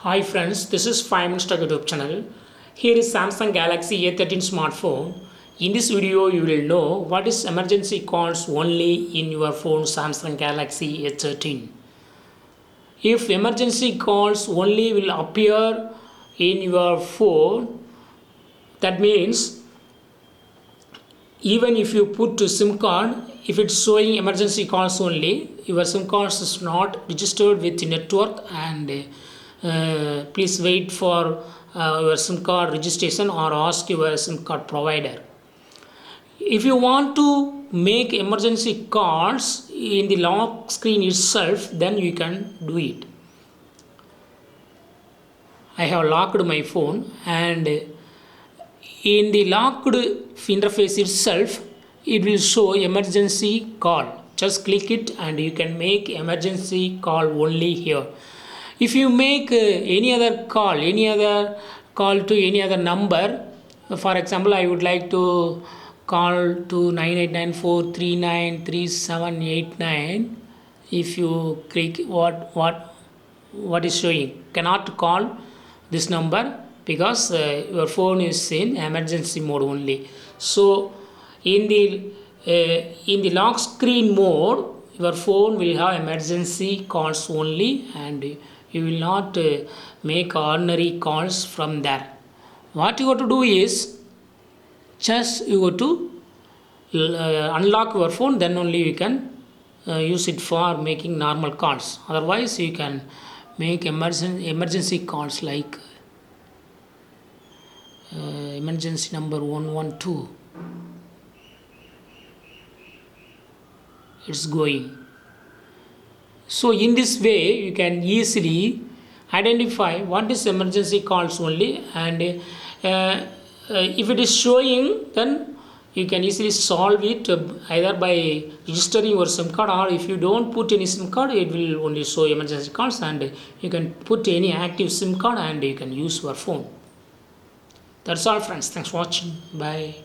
Hi friends, this is 5 Minutes Tech YouTube channel. Here is Samsung Galaxy A13 smartphone. In this video, you will know what is emergency calls only in your phone Samsung Galaxy A13. If emergency calls only will appear in your phone, that means even if you put a SIM card, if it's showing emergency calls only, your SIM card is not registered with the network, and please wait for your SIM card registration or ask your SIM card provider. If you want to make emergency calls in the lock screen itself, then you can do it. I have locked my phone, and in the locked interface itself, it will show emergency call. Just click it and you can make emergency call only here. If you make any other call to any other number, for example, I would like to call to 9894393789. If you click what is showing, cannot call this number because your phone is in emergency mode only. So in the lock screen mode, your phone will have emergency calls only, and you will not make ordinary calls from there. What you got to do is just you go to unlock your phone, then only you can use it for making normal calls. Otherwise you can make emergency calls like emergency number 112. It's going. So in this way you can easily identify what is emergency calls only, and if it is showing, then you can easily solve it either by registering your SIM card, or if you don't put any SIM card, it will only show emergency calls, and you can put any active SIM card and you can use your phone. That's all friends. Thanks for watching. Bye.